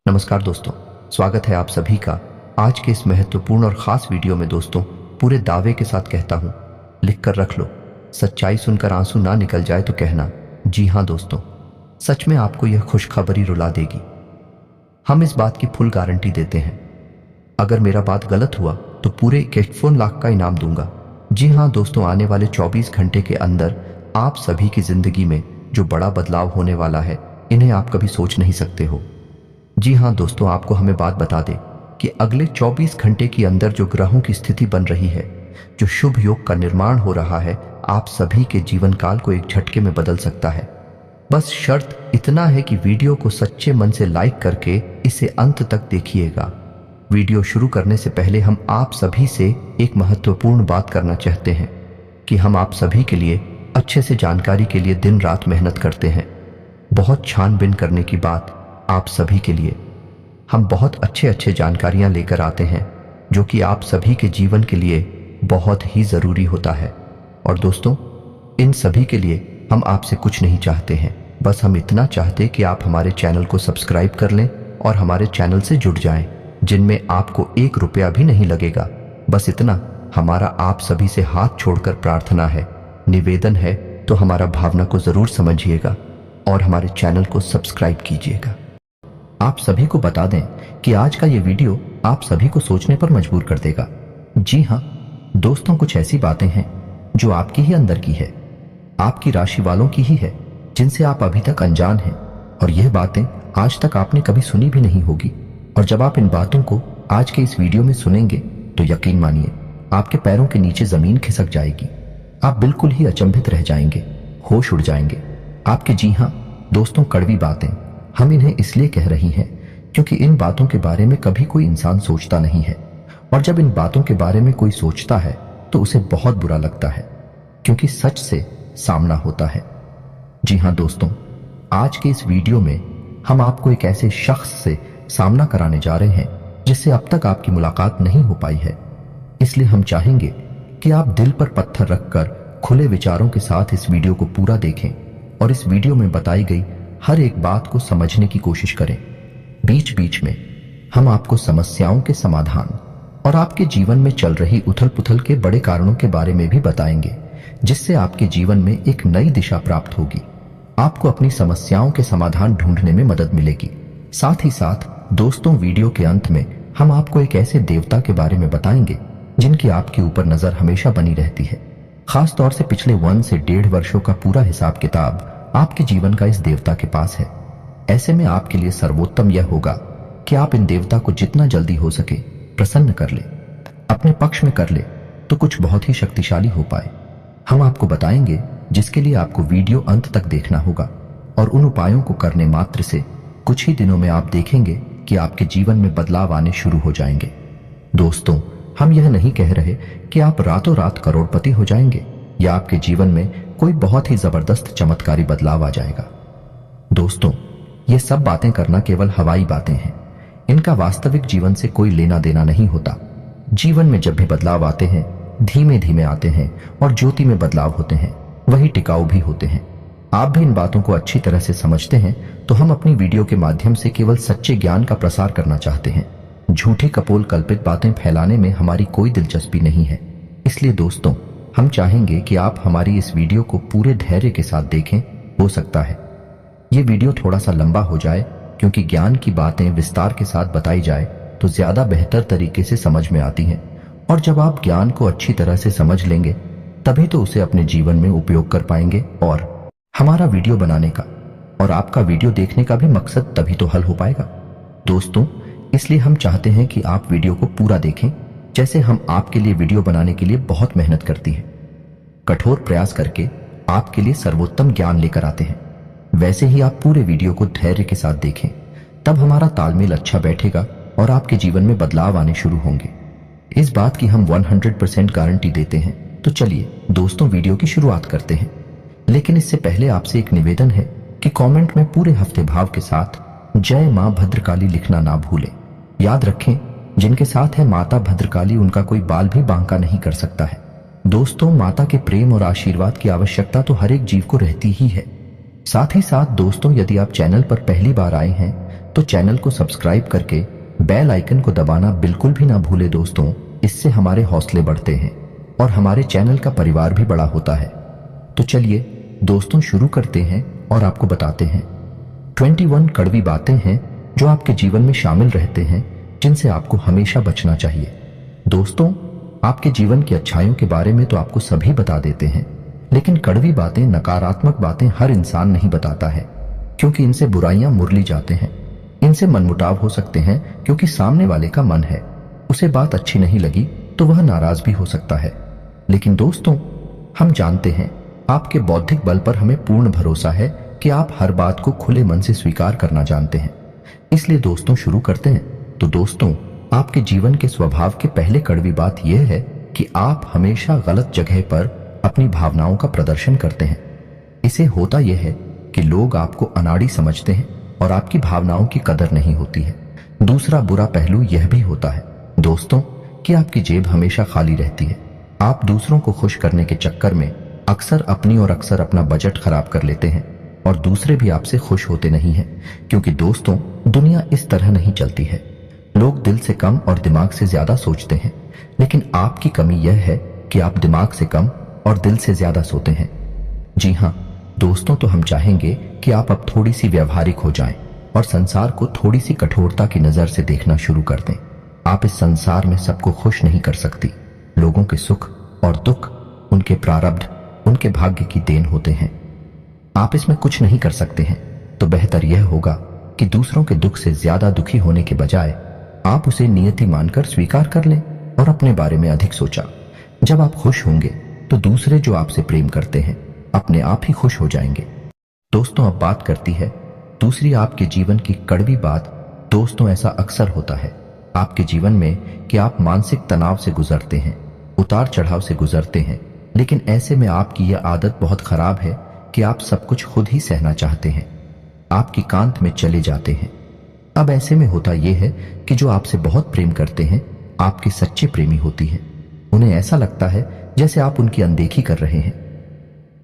नमस्कार दोस्तों, स्वागत है आप सभी का आज के इस महत्वपूर्ण और ख़ास वीडियो में। दोस्तों, पूरे दावे के साथ कहता हूँ, लिख कर रख लो, सच्चाई सुनकर आंसू ना निकल जाए तो कहना। जी हाँ दोस्तों, सच में आपको यह खुशखबरी रुला देगी। हम इस बात की फुल गारंटी देते हैं। अगर मेरा बात गलत हुआ तो पूरे 51 लाख का इनाम दूंगा। जी हाँ दोस्तों, आने वाले 24 घंटे के अंदर आप सभी की ज़िंदगी में जो बड़ा बदलाव होने वाला है, इन्हें आप कभी सोच नहीं सकते हो। जी हाँ दोस्तों, आपको हमें बात बता दें कि अगले 24 घंटे के अंदर जो ग्रहों की स्थिति बन रही है, जो शुभ योग का निर्माण हो रहा है, आप सभी के जीवन काल को एक झटके में बदल सकता है। बस शर्त इतना है कि वीडियो को सच्चे मन से लाइक करके इसे अंत तक देखिएगा। वीडियो शुरू करने से पहले हम आप सभी से एक महत्वपूर्ण बात करना चाहते हैं कि हम आप सभी के लिए अच्छे से जानकारी के लिए दिन रात मेहनत करते हैं। बहुत छानबीन करने की बात आप सभी के लिए हम बहुत अच्छे जानकारियां लेकर आते हैं, जो कि आप सभी के जीवन के लिए बहुत ही ज़रूरी होता है। और दोस्तों, इन सभी के लिए हम आपसे कुछ नहीं चाहते हैं, बस हम इतना चाहते कि आप हमारे चैनल को सब्सक्राइब कर लें और हमारे चैनल से जुड़ जाएं, जिनमें आपको 1 रुपया भी नहीं लगेगा। बस इतना हमारा आप सभी से हाथ छोड़कर प्रार्थना है, निवेदन है, तो हमारा भावना को ज़रूर समझिएगा और हमारे चैनल को सब्सक्राइब कीजिएगा। आप सभी को बता दें कि आज का ये वीडियो आप सभी को सोचने पर मजबूर कर देगा। जी हाँ दोस्तों, कुछ ऐसी बातें हैं जो आपके ही अंदर की है, आपकी राशि वालों की ही है, जिनसे आप अभी तक अनजान हैं, और यह बातें आज तक आपने कभी सुनी भी नहीं होगी। और जब आप इन बातों को आज के इस वीडियो में सुनेंगे तो यकीन मानिए, आपके पैरों के नीचे जमीन खिसक जाएगी। आप बिल्कुल ही अचंभित रह जाएंगे, होश उड़ जाएंगे आपके। जी हाँ दोस्तों, कड़वी बातें हम इन्हें इसलिए कह रही हैं क्योंकि इन बातों के बारे में कभी कोई इंसान सोचता नहीं है, और जब इन बातों के बारे में कोई सोचता है तो उसे बहुत बुरा लगता है, क्योंकि सच से सामना होता है। जी हाँ दोस्तों, आज के इस वीडियो में हम आपको एक ऐसे शख्स से सामना कराने जा रहे हैं जिससे अब तक आपकी मुलाकात नहीं हो पाई है। इसलिए हम चाहेंगे कि आप दिल पर पत्थर रखकर खुले विचारों के साथ इस वीडियो को पूरा देखें और इस वीडियो में बताई गई हर एक बात को समझने की कोशिश करें। बीच बीच में हम आपको समस्याओं के समाधान और आपके जीवन में चल रही उथल पुथल के बड़े कारणों के बारे में भी बताएंगे, जिससे आपके जीवन में एक नई दिशा प्राप्त होगी। आपको अपनी समस्याओं के समाधान ढूंढने में मदद मिलेगी। साथ ही साथ दोस्तों, वीडियो के अंत में हम आपको एक ऐसे देवता के बारे में बताएंगे जिनकी आपके ऊपर नजर हमेशा बनी रहती है। खास तौर से पिछले 1 से 1.5 वर्षों का पूरा हिसाब किताब आपके जीवन का इस देवता के पास है। ऐसे में आपके लिए सर्वोत्तम यह होगा कि आप इन देवता को जितना जल्दी हो सके प्रसन्न कर ले, अपने पक्ष में कर ले, तो कुछ बहुत ही शक्तिशाली हो पाए। हम आपको बताएंगे, जिसके लिए आपको वीडियो अंत तक देखना होगा, और उन उपायों को करने मात्र से कुछ ही दिनों में आप देखेंगे कि आपके जीवन में बदलाव आने शुरू हो जाएंगे। दोस्तों, हम यह नहीं कह रहे कि आप रातों रात करोड़पति हो जाएंगे या आपके जीवन में कोई बहुत ही जबरदस्त चमत्कारी बदलाव आ जाएगा। दोस्तों, ये सब बातें करना केवल हवाई बातें हैं। इनका वास्तविक जीवन से कोई लेना देना नहीं होता। जीवन में जब भी बदलाव आते हैं, धीमे धीमे आते हैं, और ज्योति में बदलाव होते हैं, वही टिकाऊ भी होते हैं। आप भी इन बातों को अच्छी तरह से समझते हैं, तो हम अपनी वीडियो के माध्यम से केवल सच्चे ज्ञान का प्रसार करना चाहते हैं। झूठी कपोल कल्पित बातें फैलाने में हमारी कोई दिलचस्पी नहीं है। इसलिए दोस्तों, हम चाहेंगे कि आप हमारी इस वीडियो को पूरे धैर्य के साथ देखें। हो सकता है ये वीडियो थोड़ा सा लंबा हो जाए, क्योंकि ज्ञान की बातें विस्तार के साथ बताई जाए तो ज्यादा बेहतर तरीके से समझ में आती हैं, और जब आप ज्ञान को अच्छी तरह से समझ लेंगे तभी तो उसे अपने जीवन में उपयोग कर पाएंगे। और हमारा वीडियो बनाने का और आपका वीडियो देखने का भी मकसद तभी तो हल हो पाएगा। दोस्तों, इसलिए हम चाहते हैं कि आप वीडियो को पूरा देखें, जैसे हम आपके लिए वीडियो बनाने के लिए बहुत मेहनत करती हैं, कठोर प्रयास करके आपके लिए सर्वोत्तम ज्ञान लेकर आते हैं। वैसे ही आप पूरे वीडियो को धैर्य के साथ देखें, तब हमारा तालमेल अच्छा बैठेगा और आपके जीवन में बदलाव आने शुरू होंगे। इस बात की हम 100% गारंटी देते हैं। तो चलिए दोस्तों, वीडियो की शुरुआत करते हैं। लेकिन इससे पहले आपसे एक निवेदन है कि कमेंट में पूरे हफ्ते भाव के साथ जय मां भद्रकाली लिखना ना भूलें। याद रखें, जिनके साथ है माता भद्रकाली, उनका कोई बाल भी बांका नहीं कर सकता है। दोस्तों, माता के प्रेम और आशीर्वाद की आवश्यकता तो हर एक जीव को रहती ही है। साथ ही साथ दोस्तों, यदि आप चैनल पर पहली बार आए हैं तो चैनल को सब्सक्राइब करके बेल आइकन को दबाना बिल्कुल भी ना भूले दोस्तों। इससे हमारे हौसले बढ़ते हैं और हमारे चैनल का परिवार भी बड़ा होता है। तो चलिए दोस्तों शुरू करते हैं और आपको बताते हैं 21 कड़वी बातें हैं जो आपके जीवन में शामिल रहते हैं, जिनसे आपको हमेशा बचना चाहिए। दोस्तों, आपके जीवन की अच्छाइयों के बारे में तो आपको सभी बता देते हैं, लेकिन कड़वी बातें, नकारात्मक बातें हर इंसान नहीं बताता है, क्योंकि इनसे बुराइयां मुरली जाते हैं। इनसे मनमुटाव हो सकते हैं क्योंकि सामने वाले का मन है, उसे बात अच्छी नहीं लगी तो वह नाराज भी हो सकता है। लेकिन दोस्तों, हम जानते हैं आपके बौद्धिक बल पर हमें पूर्ण भरोसा है कि आप हर बात को खुले मन से स्वीकार करना जानते हैं। इसलिए दोस्तों शुरू करते हैं। तो दोस्तों, आपके जीवन के स्वभाव की पहले कड़वी बात यह है कि आप हमेशा गलत जगह पर अपनी भावनाओं का प्रदर्शन करते हैं। इसे होता यह है कि लोग आपको अनाड़ी समझते हैं और आपकी भावनाओं की कदर नहीं होती है। दूसरा बुरा पहलू यह भी होता है दोस्तों कि आपकी जेब हमेशा खाली रहती है। आप दूसरों को खुश करने के चक्कर में अक्सर अपनी और अक्सर अपना बजट खराब कर लेते हैं और दूसरे भी आपसे खुश होते नहीं हैं, क्योंकि दोस्तों दुनिया इस तरह नहीं चलती है। लोग दिल से कम और दिमाग से ज्यादा सोचते हैं, लेकिन आपकी कमी यह है कि आप दिमाग से कम और दिल से ज्यादा सोते हैं। जी हाँ दोस्तों, तो हम चाहेंगे कि आप अब थोड़ी सी व्यवहारिक हो जाएं और संसार को थोड़ी सी कठोरता की नजर से देखना शुरू कर दें। आप इस संसार में सबको खुश नहीं कर सकती। लोगों के सुख और दुख उनके प्रारब्ध, उनके भाग्य की देन होते हैं। आप इसमें कुछ नहीं कर सकते हैं। तो बेहतर यह होगा कि दूसरों के दुख से ज्यादा दुखी होने के बजाय आप उसे नियति मानकर स्वीकार कर लें और अपने बारे में अधिक सोचा। जब आप खुश होंगे तो दूसरे जो आपसे प्रेम करते हैं अपने आप ही खुश हो जाएंगे। दोस्तों, अब बात करती है दूसरी आपके जीवन की कड़वी बात। दोस्तों, ऐसा अक्सर होता है आपके जीवन में कि आप मानसिक तनाव से गुजरते हैं, उतार चढ़ाव से गुजरते हैं, लेकिन ऐसे में आपकी यह आदत बहुत खराब है कि आप सब कुछ खुद ही सहना चाहते हैं। आपकी कांत में चले जाते हैं। अब ऐसे में होता यह है कि जो आपसे बहुत प्रेम करते हैं आपके सच्चे प्रेमी होती हैं। उन्हें ऐसा लगता है जैसे आप उनकी अनदेखी कर रहे हैं,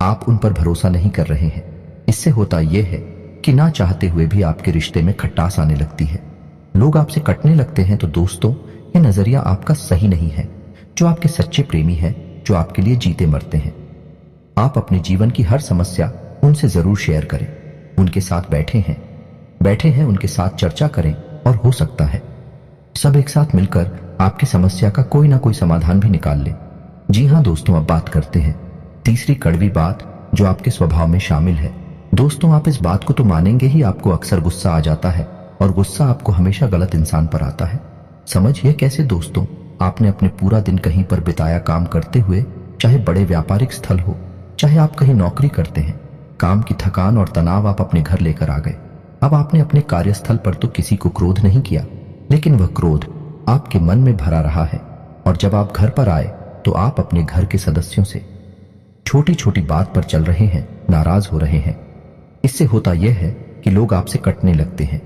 आप उन पर भरोसा नहीं कर रहे हैं। इससे होता यह है कि ना चाहते हुए भी आपके रिश्ते में खटास आने लगती है। लोग आपसे कटने लगते हैं। तो दोस्तों, यह नजरिया आपका सही नहीं है। जो आपके सच्चे प्रेमी हैं, जो आपके लिए जीते मरते हैं, आप अपने जीवन की हर समस्या उनसे जरूर शेयर करें। उनके साथ बैठे हैं उनके साथ चर्चा करें और हो सकता है सब एक साथ मिलकर आपकी समस्या का कोई ना कोई समाधान भी निकाल लें। जी हाँ दोस्तों, अब बात करते हैं तीसरी कड़वी बात जो आपके स्वभाव में शामिल है। दोस्तों, आप इस बात को तो मानेंगे ही, आपको अक्सर गुस्सा आ जाता है और गुस्सा आपको हमेशा गलत इंसान पर आता है। समझिए कैसे दोस्तों, आपने अपने पूरा दिन कहीं पर बिताया काम करते हुए, चाहे बड़े व्यापारिक स्थल हो, चाहे आप कहीं नौकरी करते हैं। काम की थकान और तनाव आप अपने घर लेकर आ गए। अब आपने अपने कार्यस्थल पर तो किसी को क्रोध नहीं किया, लेकिन वह क्रोध आपके मन में भरा रहा है। और जब आप घर पर आए तो आप अपने घर के सदस्यों से छोटी छोटी बात पर चल रहे हैं, नाराज हो रहे हैं। इससे होता यह है कि लोग आपसे कटने लगते हैं,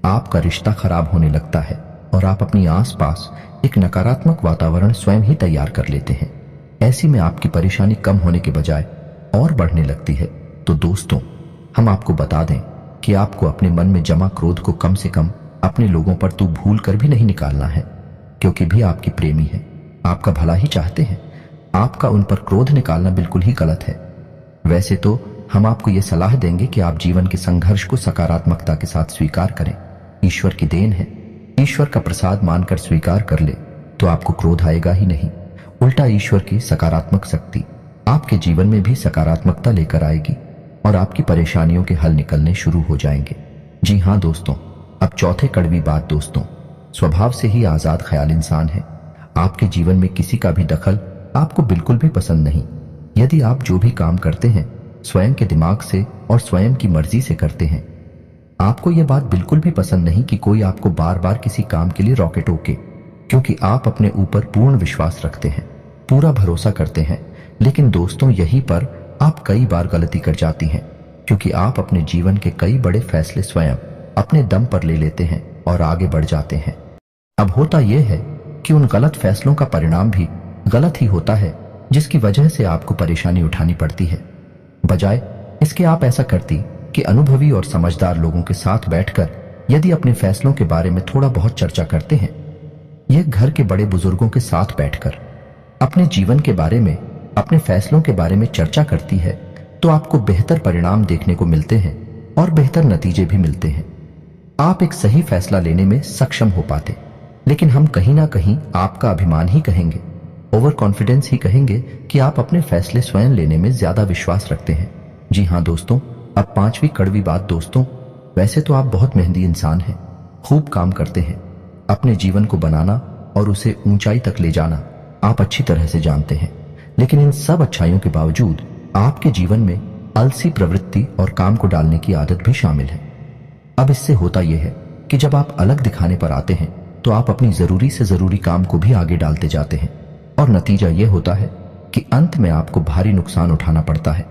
आपका रिश्ता खराब होने लगता है और आप अपनी आसपास एक नकारात्मक वातावरण स्वयं ही तैयार कर लेते हैं। ऐसी में आपकी परेशानी कम होने के बजाय और बढ़ने लगती है। तो दोस्तों, हम आपको बता दें कि आपको अपने मन में जमा क्रोध को कम से कम अपने लोगों पर तो भूल कर भी नहीं निकालना है, क्योंकि भी आपकी प्रेमी है, आपका भला ही चाहते हैं। आपका उन पर क्रोध निकालना बिल्कुल ही गलत है। वैसे तो हम आपको यह सलाह देंगे कि आप जीवन के संघर्ष को सकारात्मकता के साथ स्वीकार करें। ईश्वर की देन है, ईश्वर का प्रसाद मानकर स्वीकार कर ले तो आपको क्रोध आएगा ही नहीं। उल्टा ईश्वर की सकारात्मक शक्ति आपके जीवन में भी सकारात्मकता लेकर आएगी और आपकी परेशानियों के हल निकलने शुरू हो जाएंगे। जी हाँ दोस्तों, अब चौथे कड़वी बात। दोस्तों, स्वभाव से ही आजाद ख्याल इंसान है। आपके जीवन में किसी का भी दखल आपको बिल्कुल भी पसंद नहीं। यदि आप जो भी काम करते हैं स्वयं के दिमाग से और स्वयं की मर्जी से करते हैं, आपको यह बात बिल्कुल भी पसंद नहीं कि कोई आपको बार बार किसी काम के लिए रोके टोके, क्योंकि आप अपने ऊपर पूर्ण विश्वास रखते हैं, पूरा भरोसा करते हैं। लेकिन दोस्तों, यहीं पर आप कई बार गलती कर जाती हैं, क्योंकि आप अपने जीवन के कई बड़े फैसले स्वयं अपने दम पर ले लेते हैं और आगे बढ़ जाते हैं। अब होता यह है कि उन गलत फैसलों का परिणाम भी गलत ही होता है, जिसकी वजह से आपको परेशानी उठानी पड़ती है। बजाय इसके आप ऐसा करती कि अनुभवी और समझदार लोगों के साथ बैठकर यदि अपने फैसलों के बारे में थोड़ा बहुत चर्चा करते हैं, यह घर के बड़े बुजुर्गों के साथ बैठकर अपने जीवन के बारे में, अपने फैसलों के बारे में चर्चा करती है, तो आपको बेहतर परिणाम देखने को मिलते हैं और बेहतर नतीजे भी मिलते हैं। आप एक सही फैसला लेने में सक्षम हो पाते। लेकिन हम कहीं ना कहीं आपका अभिमान ही कहेंगे, ओवर कॉन्फिडेंस ही कहेंगे कि आप अपने फैसले स्वयं लेने में ज्यादा विश्वास रखते हैं। जी हाँ दोस्तों, अब 5वीं कड़वी बात दोस्तों, वैसे तो आप बहुत मेहनती इंसान हैं, खूब काम करते हैं। अपने जीवन को बनाना और उसे ऊंचाई तक ले जाना आप अच्छी तरह से जानते हैं। लेकिन इन सब अच्छाइयों के बावजूद आपके जीवन में आलसी प्रवृत्ति और काम को डालने की आदत भी शामिल है। अब इससे होता यह है कि जब आप अलग दिखाने पर आते हैं तो आप अपनी जरूरी से जरूरी काम को भी आगे डालते जाते हैं और नतीजा यह होता है कि अंत में आपको भारी नुकसान उठाना पड़ता है।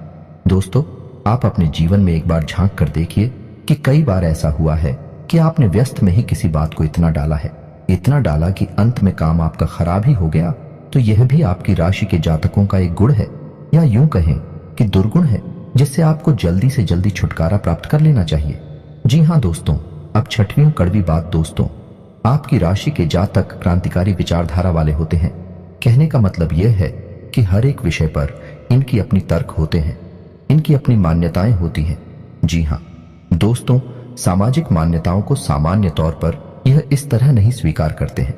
दोस्तों, आप अपने जीवन में एक बार झांक कर देखिए कि कई बार ऐसा हुआ है कि आपने व्यस्त में ही किसी बात को इतना डाला है, इतना डाला कि अंत में काम आपका खराब ही हो गया। तो यह भी आपकी राशि के जातकों का एक गुण है, या यूं कहें कि दुर्गुण है, जिससे आपको जल्दी से जल्दी छुटकारा प्राप्त कर लेना चाहिए। जी हाँ दोस्तों, अब 6वीं कड़वी बात दोस्तों, आपकी राशि के जातक क्रांतिकारी विचारधारा वाले होते हैं। कहने का मतलब यह है कि हर एक विषय पर इनकी अपनी तर्क होते हैं, इनकी अपनी मान्यताएं होती हैं। जी हाँ दोस्तों, सामाजिक मान्यताओं को सामान्य तौर पर यह इस तरह नहीं स्वीकार करते हैं।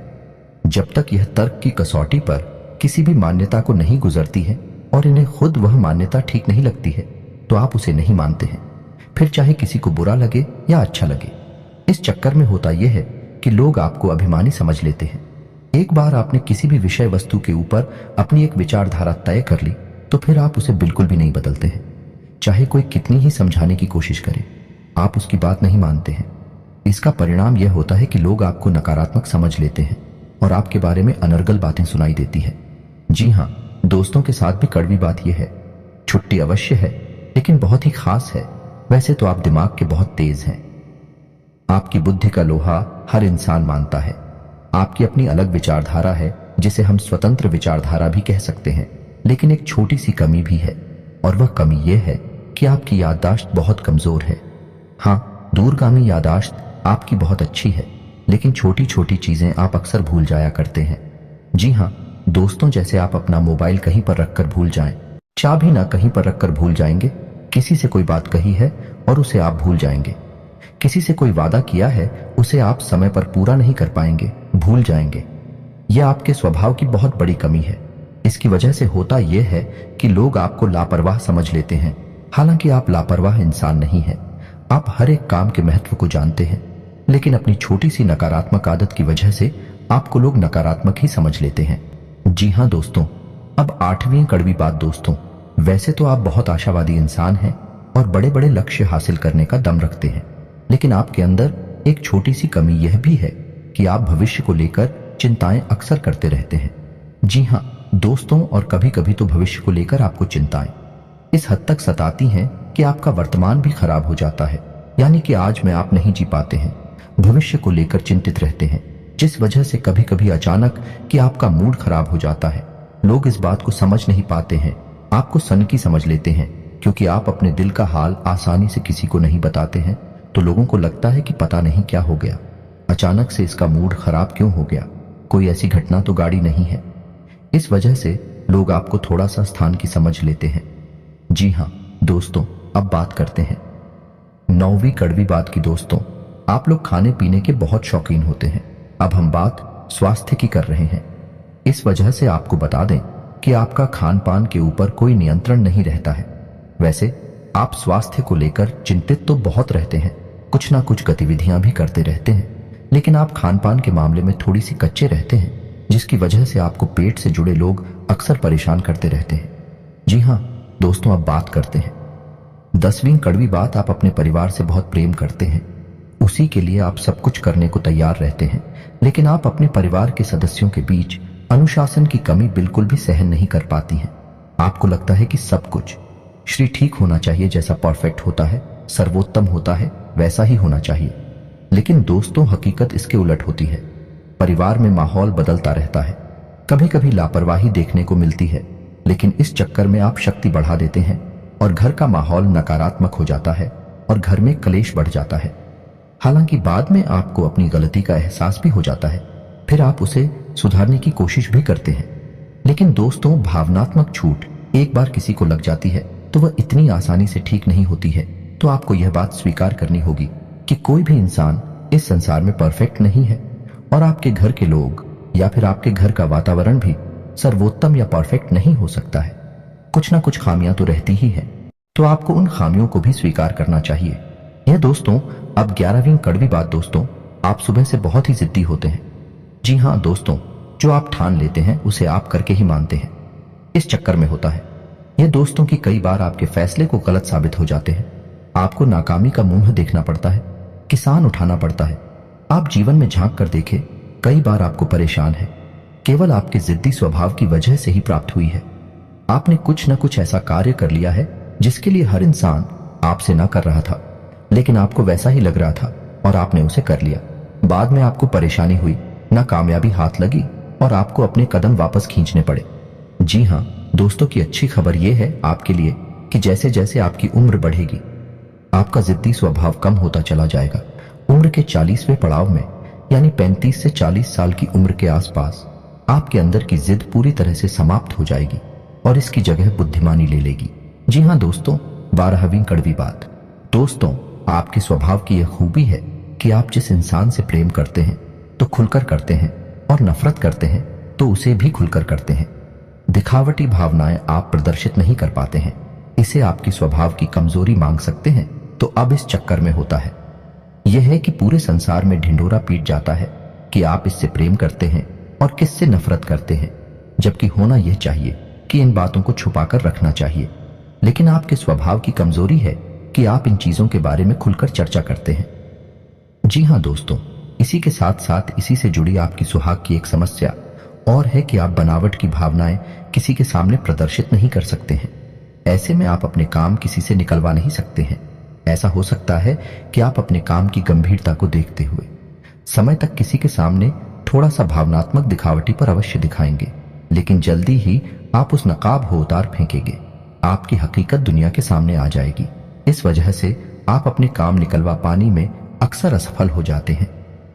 जब तक यह तर्क की कसौटी पर किसी भी मान्यता को नहीं गुजरती है और इन्हें खुद वह मान्यता ठीक नहीं लगती है, तो आप उसे नहीं मानते हैं, फिर चाहे किसी को बुरा लगे या अच्छा लगे। इस चक्कर में होता यह है कि लोग आपको अभिमानी समझ लेते हैं। एक बार आपने किसी भी विषय वस्तु के ऊपर अपनी एक विचारधारा तय कर ली, तो फिर आप उसे बिल्कुल भी नहीं बदलते हैं। चाहे कोई कितनी ही समझाने की कोशिश करे, आप उसकी बात नहीं मानते हैं। इसका परिणाम यह होता है कि लोग आपको नकारात्मक समझ लेते हैं और आपके बारे में अनर्गल बातें सुनाई देती है। जी हाँ दोस्तों, के साथ भी कड़वी बात यह है, छुट्टी अवश्य है लेकिन बहुत ही खास है। वैसे तो आप दिमाग के बहुत तेज हैं, आपकी बुद्धि का लोहा हर इंसान मानता है। आपकी अपनी अलग विचारधारा है, जिसे हम स्वतंत्र विचारधारा भी कह सकते हैं। लेकिन एक छोटी सी कमी भी है, और वह कमी यह है कि आपकी याददाश्त बहुत कमजोर है। हाँ, दूरगामी याददाश्त आपकी बहुत अच्छी है, लेकिन छोटी छोटी चीजें आप अक्सर भूल जाया करते हैं। जी हाँ दोस्तों, जैसे आप अपना मोबाइल कहीं पर रखकर भूल जाएं, चाबी ना कहीं पर रखकर भूल जाएंगे, किसी से कोई बात कही है और उसे आप भूल जाएंगे, किसी से कोई वादा किया है उसे आप समय पर पूरा नहीं कर पाएंगे, भूल जाएंगे। यह आपके स्वभाव की बहुत बड़ी कमी है। इसकी वजह से होता यह है कि लोग आपको लापरवाह समझ लेते हैं, हालांकि आप लापरवाह इंसान नहीं हैं। आप हर एक काम के महत्व को जानते हैं, लेकिन अपनी छोटी सी नकारात्मक आदत की वजह से आपको लोग नकारात्मक ही समझ लेते हैं। जी हाँ दोस्तों, अब 8वीं कड़वी बात दोस्तों, वैसे तो आप बहुत आशावादी इंसान हैं और बड़े बड़े लक्ष्य हासिल करने का दम रखते हैं, लेकिन आपके अंदर एक छोटी सी कमी यह भी है कि आप भविष्य को लेकर चिंताएं अक्सर करते रहते हैं। जी हाँ दोस्तों, और कभी कभी तो भविष्य को लेकर आपको चिंताएं इस हद तक सताती हैं कि आपका वर्तमान भी खराब हो जाता है, यानी कि आज में आप नहीं जी पाते हैं, भविष्य को लेकर चिंतित रहते हैं, जिस वजह से कभी कभी अचानक कि आपका मूड खराब हो जाता है। लोग इस बात को समझ नहीं पाते हैं, आपको सनकी समझ लेते हैं, क्योंकि आप अपने दिल का हाल आसानी से किसी को नहीं बताते हैं। तो लोगों को लगता है कि पता नहीं क्या हो गया, अचानक से इसका मूड खराब क्यों हो गया, कोई ऐसी घटना तो गाड़ी नहीं है। इस वजह से लोग आपको थोड़ा सा स्थान की समझ लेते हैं। जी हाँ दोस्तों, अब बात करते हैं 9वीं कड़वी बात की दोस्तों। आप लोग खाने पीने के बहुत शौकीन होते हैं। अब हम बात स्वास्थ्य की कर रहे हैं। इस वजह से आपको बता दें कि आपका खान पान के ऊपर कोई नियंत्रण नहीं रहता है। वैसे आप स्वास्थ्य को लेकर चिंतित तो बहुत रहते हैं, कुछ ना कुछ गतिविधियां भी करते रहते हैं, लेकिन आप खान पान के मामले में थोड़ी सी कच्चे रहते हैं, जिसकी वजह से आपको पेट से जुड़े लोग अक्सर परेशान करते रहते हैं। जी हाँ दोस्तों, अब बात करते हैं 10वीं कड़वी बात। आप अपने परिवार से बहुत प्रेम करते हैं, उसी के लिए आप सब कुछ करने को तैयार रहते हैं, लेकिन आप अपने परिवार के सदस्यों के बीच अनुशासन की कमी बिल्कुल भी सहन नहीं कर पाती हैं। आपको लगता है कि सब कुछ श्री ठीक होना चाहिए, जैसा परफेक्ट होता है, सर्वोत्तम होता है, वैसा ही होना चाहिए। लेकिन दोस्तों, हकीकत इसके उलट होती है। परिवार में माहौल बदलता रहता है, कभी कभी लापरवाही देखने को मिलती है, लेकिन इस चक्कर में आप शक्ति बढ़ा देते हैं और घर का माहौल नकारात्मक हो जाता है और घर में कलेश बढ़ जाता है। हालांकि बाद में आपको अपनी गलती का एहसास भी हो जाता है, फिर आप उसे सुधारने की कोशिश भी करते हैं। लेकिन दोस्तों, भावनात्मक छूट एक बार किसी को लग जाती है तो वह इतनी आसानी से ठीक नहीं होती है। तो आपको यह बात स्वीकार करनी होगी कि कोई भी इंसान इस संसार में परफेक्ट नहीं है, और आपके घर के लोग या फिर आपके घर का वातावरण भी सर्वोत्तम या परफेक्ट नहीं हो सकता है। कुछ ना कुछ खामियां तो रहती ही हैं, तो आपको उन खामियों को भी स्वीकार करना चाहिए। यह दोस्तों अब 11वीं कड़वी बात दोस्तों, आप सुबह से बहुत ही जिद्दी होते हैं। जी हाँ दोस्तों, जो आप ठान लेते हैं उसे आप करके ही मानते हैं। इस चक्कर में होता है यह दोस्तों कि कई बार आपके फैसले को गलत साबित हो जाते हैं। आपको नाकामी का मुंह देखना पड़ता है, किसान उठाना पड़ता है। आप जीवन में झांक कर देखें, कई बार आपको परेशान है केवल आपके जिद्दी स्वभाव की वजह से ही प्राप्त हुई है। आपने कुछ न कुछ ऐसा कार्य कर लिया है जिसके लिए हर इंसान आपसे ना कर रहा था, लेकिन आपको वैसा ही लग रहा था और आपने उसे कर लिया। बाद में आपको परेशानी हुई, ना कामयाबी हाथ लगी और आपको अपने कदम वापस खींचने पड़े। जी हाँ दोस्तों, की अच्छी खबर यह है आपके लिए कि जैसे जैसे आपकी उम्र बढ़ेगी, आपका जिद्दी स्वभाव कम होता चला जाएगा। उम्र के 40वें पड़ाव में, यानी 35 से 40 साल की उम्र के आसपास, आपके अंदर की जिद पूरी तरह से समाप्त हो जाएगी और इसकी जगह बुद्धिमानी ले लेगी। जी हाँ दोस्तों, 12वीं कड़वी बात दोस्तों, आपके स्वभाव की यह खूबी है कि आप जिस इंसान से प्रेम करते हैं तो खुलकर करते हैं, और नफरत करते हैं तो उसे भी खुलकर करते हैं। दिखावटी भावनाएं आप प्रदर्शित नहीं कर पाते हैं। इसे आपकी स्वभाव की कमजोरी मांग सकते हैं। तो अब इस चक्कर में होता है यह है कि पूरे संसार में ढिंढोरा पीट जाता है कि आप इससे प्रेम करते हैं और किससे नफरत करते हैं, जबकि होना यह चाहिए कि इन बातों को छुपाकर रखना चाहिए। लेकिन आपके स्वभाव की कमजोरी है कि आप इन चीजों के बारे में खुलकर चर्चा करते हैं। जी हाँ दोस्तों, इसी के साथ साथ इसी से जुड़ी आपकी सुहाग की एक समस्या और है कि आप बनावट की भावनाएं किसी के सामने प्रदर्शित नहीं कर सकते हैं। ऐसे में आप अपने काम किसी से निकलवा नहीं सकते हैं। ऐसा हो सकता है कि आप अपने काम की गंभीरता को देखते हुए समय तक किसी के सामने थोड़ा सा भावनात्मक दिखावटी पर अवश्य दिखाएंगे, लेकिन जल्दी ही आप उस नकाब हो उतार फेंकेंगे। आपकी हकीकत दुनिया के सामने आ जाएगी। इस वजह से आप अपने काम निकलवा पाने में अक्सर असफल हो जाते हैं।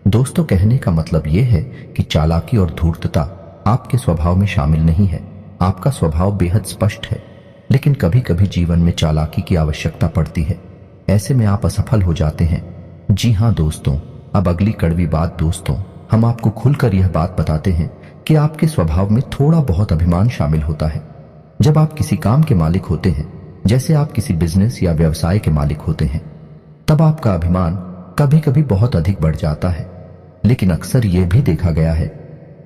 दोस्तों, कहने का मतलब यह है कि चालाकी और धूर्तता आपके स्वभाव में शामिल नहीं है। आपका स्वभाव बेहद स्पष्ट है, लेकिन कभी कभी जीवन में चालाकी की आवश्यकता पड़ती है। ऐसे में आप असफल हो जाते हैं। जी हाँ दोस्तों, अब अगली कड़वी बात दोस्तों, हम आपको खुलकर यह बात बताते हैं कि आपके स्वभाव में थोड़ा बहुत अभिमान शामिल होता है। जब आप किसी काम के मालिक होते हैं, जैसे आप किसी बिजनेस या व्यवसाय के मालिक होते हैं, तब आपका अभिमान कभी कभी बहुत अधिक बढ़ जाता है। लेकिन अक्सर यह भी देखा गया है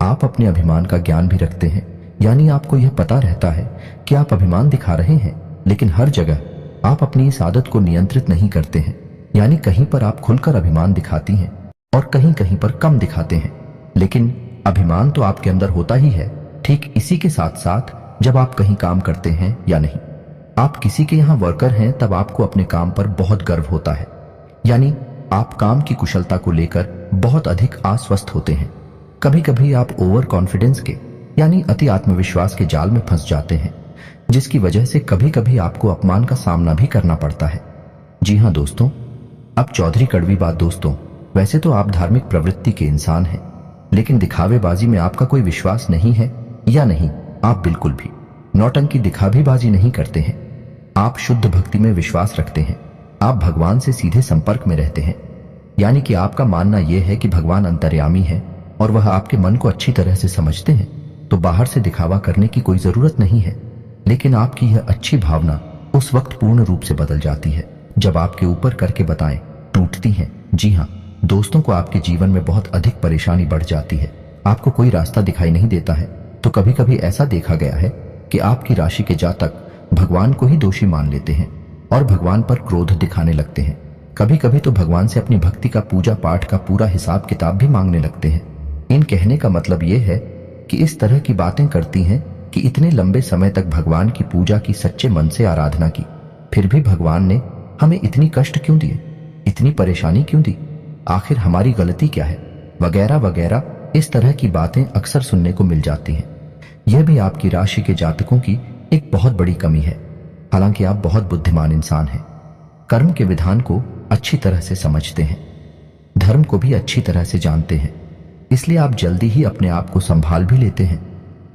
आप अपने अभिमान का ज्ञान भी रखते हैं, यानी आपको यह पता रहता है कि आप अभिमान दिखा रहे हैं, लेकिन हर जगह आप अपनी इस आदत को नियंत्रित नहीं करते हैं। यानी कहीं पर आप खुलकर अभिमान दिखाती हैं और कहीं कहीं पर कम दिखाते हैं, लेकिन अभिमान तो आपके अंदर होता ही है। ठीक इसी के साथ साथ जब आप कहीं काम करते हैं या नहीं, आप किसी के यहाँ वर्कर हैं, तब आपको अपने काम पर बहुत गर्व होता है। यानी आप काम की कुशलता को लेकर बहुत अधिक आश्वस्त होते हैं। कभी कभी आप ओवर कॉन्फिडेंस के यानी अति आत्मविश्वास के जाल में फंस जाते हैं, जिसकी वजह से कभी कभी आपको अपमान का सामना भी करना पड़ता है। जी हाँ दोस्तों, अब चौधरी कड़वी बात दोस्तों, वैसे तो आप धार्मिक प्रवृत्ति के इंसान हैं, लेकिन दिखावेबाजी में आपका कोई विश्वास नहीं है या नहीं, आप बिल्कुल भी नौटंकी दिखावेबाजी नहीं करते हैं। आप शुद्ध भक्ति में विश्वास रखते हैं। आप भगवान से सीधे संपर्क में रहते हैं, यानी कि आपका मानना यह है कि भगवान अंतर्यामी है और वह आपके मन को अच्छी तरह से समझते हैं, तो बाहर से दिखावा करने की कोई जरूरत नहीं है। लेकिन आपकी यह अच्छी भावना उस वक्त पूर्ण रूप से बदल जाती है जब आपके ऊपर करके बताएं टूटती हैं। जी हाँ दोस्तों, को आपके जीवन में बहुत अधिक परेशानी बढ़ जाती है, आपको कोई रास्ता दिखाई नहीं देता है। तो कभी कभी ऐसा देखा गया है कि आपकी राशि के जातक भगवान को ही दोषी मान लेते हैं और भगवान पर क्रोध दिखाने लगते हैं। कभी कभी तो भगवान से अपनी भक्ति का पूजा पाठ का पूरा हिसाब किताब भी मांगने लगते हैं। इन कहने का मतलब यह है कि इस तरह की बातें करती हैं कि इतने लंबे समय तक भगवान की पूजा की, सच्चे मन से आराधना की, फिर भी भगवान ने हमें इतनी कष्ट क्यों दिए, इतनी परेशानी क्यों दी, आखिर हमारी गलती क्या है, वगैरह वगैरह। इस तरह की बातें अक्सर सुनने को मिल जाती हैं। यह भी आपकी राशि के जातकों की एक बहुत बड़ी कमी है। हालांकि आप बहुत बुद्धिमान इंसान हैं, कर्म के विधान को अच्छी तरह से समझते हैं। धर्म को भी अच्छी तरह से जानते हैं, इसलिए आप जल्दी ही अपने आप को संभाल भी लेते हैं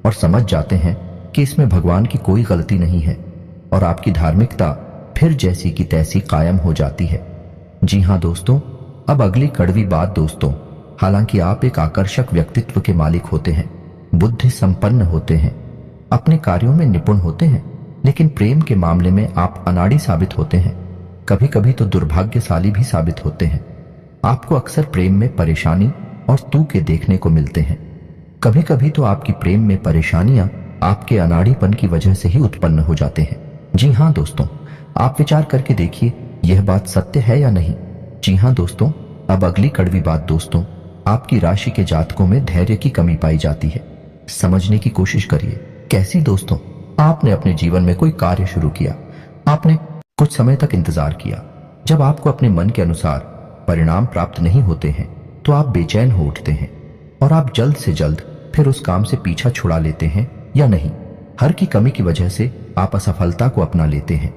और समझ जाते हैं कि इसमें भगवान की कोई गलती नहीं है और आपकी धार्मिकता फिर जैसी की तैसी कायम हो जाती है। जी हाँ दोस्तों, अब अगली कड़वी बात दोस्तों, हालांकि आप एक आकर्षक व्यक्तित्व के मालिक होते हैं, बुद्धि संपन्न होते हैं, अपने कार्यों में निपुण होते हैं, लेकिन प्रेम के मामले में आप अनाड़ी साबित होते हैं, कभी कभी तो दुर्भाग्यशाली भी साबित होते हैं। आपको अक्सर प्रेम में परेशानी और तूके देखने को मिलते हैं। कभी कभी तो आपकी प्रेम में परेशानियां आपके अनाड़ीपन की वजह से ही उत्पन्न हो जाते हैं। जी हाँ दोस्तों, आप विचार करके देखिए यह बात सत्य है या नहीं। जी हाँ दोस्तों, अब अगली कड़वी बात दोस्तों, आपकी राशि के जातकों में धैर्य की कमी पाई जाती है। समझने की कोशिश करिए। कैसी दोस्तों? आपने अपने जीवन में कोई कार्य शुरू किया, आपने कुछ समय तक इंतजार किया, जब आपको अपने मन के अनुसार परिणाम प्राप्त नहीं होते हैं तो आप बेचैन हो उठते हैं और आप जल्द से जल्द फिर उस काम से पीछा छुड़ा लेते हैं या नहीं। हर की कमी की वजह से आप असफलता को अपना लेते हैं,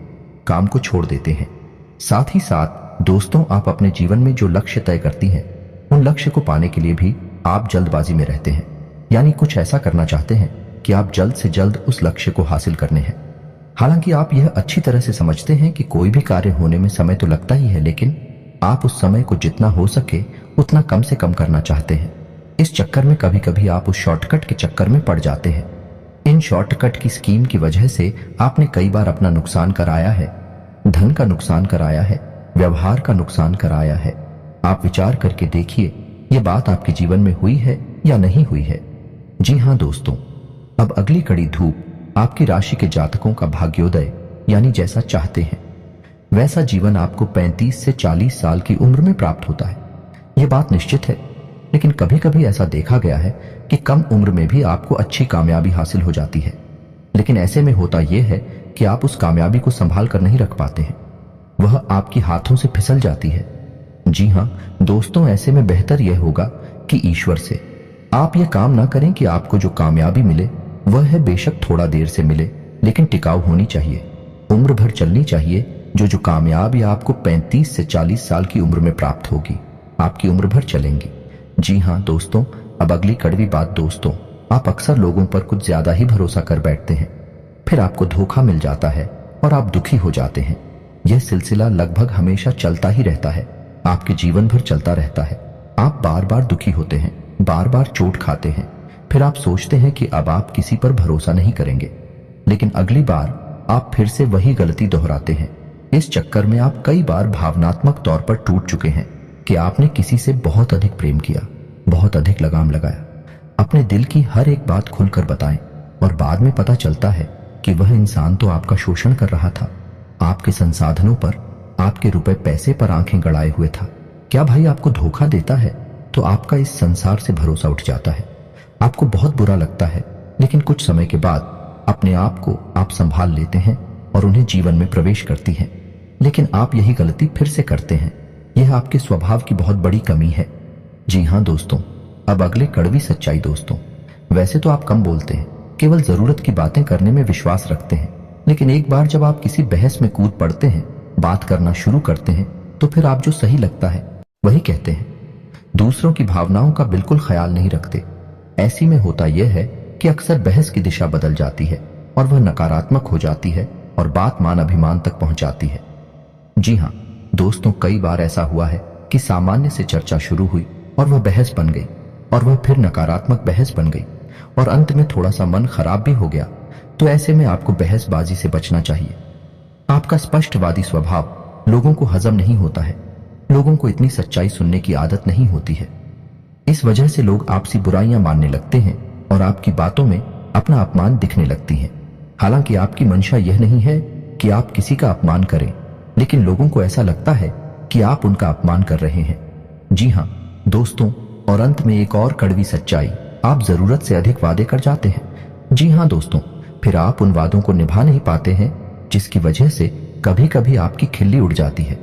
काम को छोड़ देते हैं। साथ ही साथ दोस्तों, आप अपने जीवन में जो लक्ष्य तय करती हैं उन लक्ष्य को पाने के लिए भी आप जल्दबाजी में रहते हैं, यानी कुछ ऐसा करना चाहते हैं कि आप जल्द से जल्द उस लक्ष्य को हासिल करने हैं। हालांकि आप यह अच्छी तरह से समझते हैं कि कोई भी कार्य होने में समय तो लगता ही है, लेकिन आप उस समय को जितना हो सके उतना कम से कम करना चाहते हैं। इस चक्कर में कभी कभी आप उस शॉर्टकट के चक्कर में पड़ जाते हैं। इन शॉर्टकट की स्कीम की वजह से आपने कई बार अपना नुकसान कराया है, धन का नुकसान कराया है, व्यवहार का नुकसान कराया है। आप विचार करके देखिए ये बात आपके जीवन में हुई है या नहीं हुई है। जी हाँ दोस्तों, अब अगली कड़ी धूप आपकी राशि के जातकों का भाग्योदय, यानी जैसा चाहते हैं वैसा जीवन आपको 35 से 40 साल की उम्र में प्राप्त होता है। यह बात निश्चित है, लेकिन कभी कभी ऐसा देखा गया है कि कम उम्र में भी आपको अच्छी कामयाबी हासिल हो जाती है, लेकिन ऐसे में होता यह है कि आप उस कामयाबी को संभाल कर नहीं रख पाते हैं, वह आपकी हाथों से फिसल जाती है। जी हाँ दोस्तों, ऐसे में बेहतर यह होगा कि ईश्वर से आप यह काम ना करें कि आपको जो कामयाबी मिले वह है बेशक थोड़ा देर से मिले, लेकिन टिकाऊ होनी चाहिए, उम्र भर चलनी चाहिए। जो कामयाबी आपको 35 से 40 साल की उम्र में प्राप्त होगी, आपकी उम्र भर चलेंगी। जी हाँ दोस्तों, अब अगली कड़वी बात दोस्तों, आप अक्सर लोगों पर कुछ ज्यादा ही भरोसा कर बैठते हैं, फिर आपको धोखा मिल जाता है और आप दुखी हो जाते हैं। यह सिलसिला लगभग हमेशा चलता ही रहता है, आपके जीवन भर चलता रहता है। आप बार बार दुखी होते हैं, बार बार चोट खाते हैं, फिर आप सोचते हैं कि अब आप किसी पर भरोसा नहीं करेंगे, लेकिन अगली बार आप फिर से वही गलती दोहराते हैं। इस चक्कर में आप कई बार भावनात्मक तौर पर टूट चुके हैं कि आपने किसी से बहुत अधिक प्रेम किया, बहुत अधिक लगाम लगाया, अपने दिल की हर एक बात खुलकर बताएं और बाद में पता चलता है कि वह इंसान तो आपका शोषण कर रहा था, आपके संसाधनों पर, आपके रुपए पैसे पर आंखें गड़ाए हुए था। क्या भाई आपको धोखा देता है तो आपका इस संसार से भरोसा उठ जाता है, आपको बहुत बुरा लगता है, लेकिन कुछ समय के बाद अपने आप को आप संभाल लेते हैं और उन्हें जीवन में प्रवेश करती हैं। लेकिन आप यही गलती फिर से करते हैं, यह आपके स्वभाव की बहुत बड़ी कमी है। जी हाँ दोस्तों, अब अगले कड़वी सच्चाई दोस्तों, वैसे तो आप कम बोलते हैं, केवल जरूरत की बातें करने में विश्वास रखते हैं, लेकिन एक बार जब आप किसी बहस में कूद पड़ते हैं, बात करना शुरू करते हैं, तो फिर आप जो सही लगता है वही कहते हैं, दूसरों की भावनाओं का बिल्कुल ख्याल नहीं रखते। ऐसी में होता यह है कि अक्सर बहस की दिशा बदल जाती है और वह नकारात्मक हो जाती है और बात मान अभिमान तक पहुंच जाती है। जी हाँ दोस्तों, कई बार ऐसा हुआ है कि सामान्य से चर्चा शुरू हुई और वह बहस बन गई और वह फिर नकारात्मक बहस बन गई और अंत में थोड़ा सा मन खराब भी हो गया। तो ऐसे में आपको बहसबाजी से बचना चाहिए। आपका स्पष्टवादी स्वभाव लोगों को हजम नहीं होता है, लोगों को इतनी सच्चाई सुनने की आदत नहीं होती है। इस वजह से लोग आपसी बुराइयां मानने लगते हैं और आपकी बातों में अपना अपमान दिखने लगती है। हालांकि आपकी मंशा यह नहीं है कि आप किसी का अपमान करें, लेकिन लोगों को ऐसा लगता है कि आप उनका अपमान कर रहे हैं। जी हाँ दोस्तों, और अंत में एक और कड़वी सच्चाई, आप जरूरत से अधिक वादे कर जाते हैं। जी हाँ दोस्तों, फिर आप उन वादों को निभा नहीं पाते हैं, जिसकी वजह से कभी कभी आपकी खिल्ली उड़ जाती है।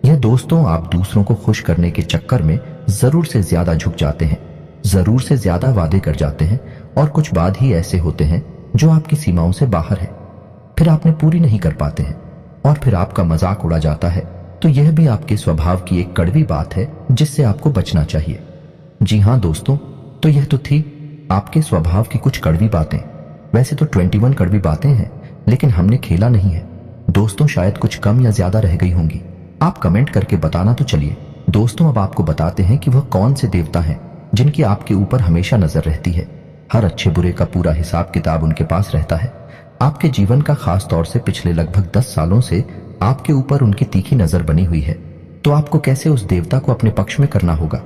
यह दोस्तों, आप दूसरों को खुश करने के चक्कर में जरूर से ज्यादा झुक जाते हैं, जरूर से ज्यादा वादे कर जाते हैं और कुछ बाद ही ऐसे होते हैं जो आपकी सीमाओं से बाहर है, फिर आपने पूरी नहीं कर पाते हैं और फिर आपका मजाक उड़ा जाता है। तो यह भी आपके स्वभाव की एक कड़वी बात है जिससे आपको बचना चाहिए। जी हाँ दोस्तों, तो यह तो थी आपके स्वभाव की कुछ कड़वी बातें। वैसे तो 21 कड़वी बातें हैं, लेकिन हमने खेला नहीं है दोस्तों, शायद कुछ कम या ज्यादा रह गई होंगी। आप कमेंट करके बताना। तो चलिए दोस्तों, अब आपको बताते हैं कि वह कौन से देवता हैं जिनकी आपके ऊपर हमेशा नजर रहती है। हर अच्छे बुरे का पूरा हिसाब किताब उनके पास रहता है। आपके जीवन का, खास तौर से पिछले लगभग 10 सालों से आपके ऊपर उनकी तीखी नजर बनी हुई है। तो आपको कैसे उस देवता को अपने पक्ष में करना होगा।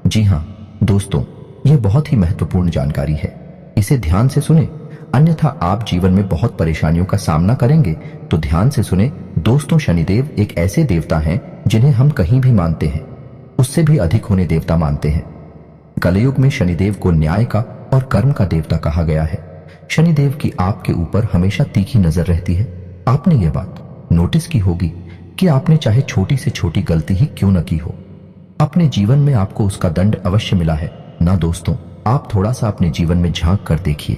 जी हाँ दोस्तों, यह बहुत ही महत्वपूर्ण जानकारी है, इसे ध्यान से सुने, अन्यथा आप जीवन में बहुत परेशानियों का सामना करेंगे। तो ध्यान से सुने दोस्तों, शनिदेव एक ऐसे देवता हैं जिन्हें हम कहीं भी मानते हैं उससे भी अधिक होने देवता मानते हैं। कलयुग में शनिदेव को न्याय का और कर्म का देवता कहा गया है। शनिदेव की आपके ऊपर हमेशा तीखी नजर रहती है। आपने यह बात नोटिस की होगी कि आपने चाहे छोटी से छोटी गलती ही क्यों न की हो, अपने जीवन में आपको उसका दंड अवश्य मिला है ना दोस्तों। आप थोड़ा सा अपने जीवन में झांक कर देखिए,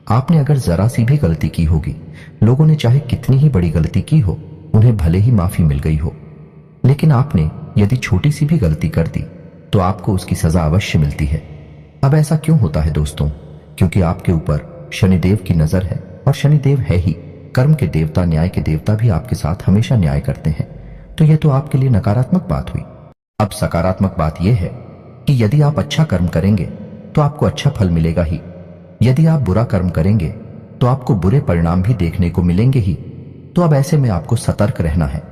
आपने अगर जरा सी भी गलती की होगी, लोगों ने चाहे कितनी ही बड़ी गलती की हो, उन्हें भले ही माफी मिल गई हो, लेकिन आपने यदि छोटी सी भी गलती कर दी तो आपको उसकी सजा अवश्य मिलती है। अब ऐसा क्यों होता है दोस्तों? क्योंकि आपके ऊपर शनिदेव की नजर है, और शनिदेव है ही कर्म के देवता, न्याय के देवता भी आपके साथ हमेशा न्याय करते हैं। तो यह तो आपके लिए नकारात्मक बात हुई। अब सकारात्मक बात यह है कि यदि आप अच्छा कर्म करेंगे तो आपको अच्छा फल मिलेगा ही, यदि आप बुरा कर्म करेंगे तो आपको बुरे परिणाम भी देखने को मिलेंगे ही। तो अब ऐसे में आपको सतर्क रहना है।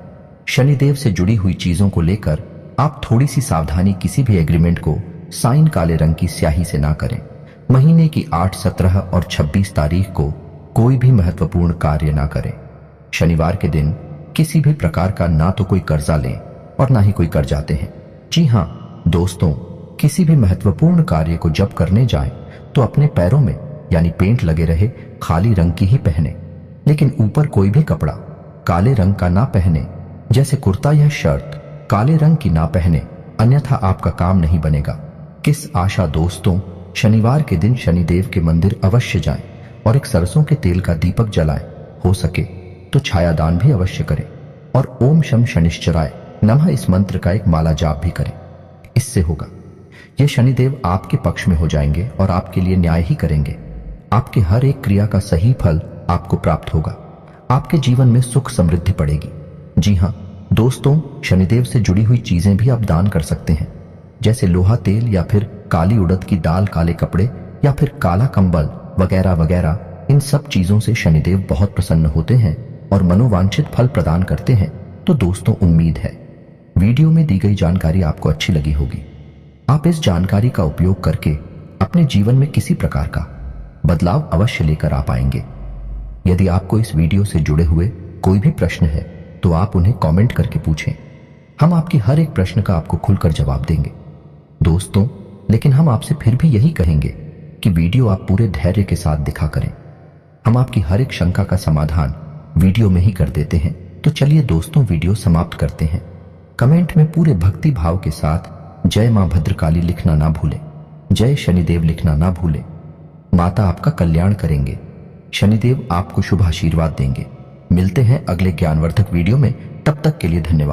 शनिदेव से जुड़ी हुई चीजों को लेकर आप थोड़ी सी सावधानी, किसी भी एग्रीमेंट को साइन काले रंग की स्याही से ना करें। महीने की 8, 17 और 26 तारीख को कोई भी महत्वपूर्ण कार्य ना करें। शनिवार के दिन किसी भी प्रकार का ना तो कोई कर्जा लें और ना ही कोई कर्जाते हैं। जी हाँ दोस्तों, किसी भी महत्वपूर्ण कार्य को जब करने जाएं तो अपने पैरों में यानी पेंट लगे रहे खाली रंग की ही पहने, लेकिन ऊपर कोई भी कपड़ा काले रंग का ना पहने, जैसे कुर्ता या शर्ट काले रंग की ना पहने, अन्यथा आपका काम नहीं बनेगा। किस आशा दोस्तों, शनिवार के दिन शनिदेव के मंदिर अवश्य जाएं और एक सरसों के तेल का दीपक जलाएं। हो सके तो छायादान भी अवश्य करें और ओम शम शनिश्चराय नमः इस मंत्र का एक माला जाप भी करें। इससे होगा ये शनिदेव आपके पक्ष में हो जाएंगे और आपके लिए न्याय ही करेंगे। आपके हर एक क्रिया का सही फल आपको प्राप्त होगा। आपके जीवन में सुख समृद्धि पड़ेगी। जी हाँ दोस्तों, शनिदेव से जुड़ी हुई चीजें भी आप दान कर सकते हैं, जैसे लोहा तेल या फिर काली उड़द की दाल, काले कपड़े या फिर काला कंबल वगैरह वगैरह। इन सब चीजों से शनिदेव बहुत प्रसन्न होते हैं और मनोवांछित फल प्रदान करते हैं। तो दोस्तों, उम्मीद है वीडियो में दी गई जानकारी आपको अच्छी लगी होगी। आप इस जानकारी का उपयोग करके अपने जीवन में किसी प्रकार का बदलाव अवश्य लेकर आ पाएंगे। यदि आपको इस वीडियो से जुड़े हुए कोई भी प्रश्न है तो आप उन्हें कमेंट करके पूछें। हम आपकी हर एक प्रश्न का आपको खुलकर जवाब देंगे दोस्तों। लेकिन हम आपसे फिर भी यही कहेंगे कि वीडियो आप पूरे धैर्य के साथ दिखा करें। हम आपकी हर एक शंका का समाधान वीडियो में ही कर देते हैं। तो चलिए दोस्तों, वीडियो समाप्त करते हैं। कमेंट में पूरे भक्ति भाव के साथ जय मां भद्रकाली लिखना ना भूलें, जय शनिदेव लिखना ना भूलें। माता आपका कल्याण करेंगे, शनिदेव आपको शुभ आशीर्वाद देंगे। मिलते हैं अगले ज्ञानवर्धक वीडियो में, तब तक के लिए धन्यवाद।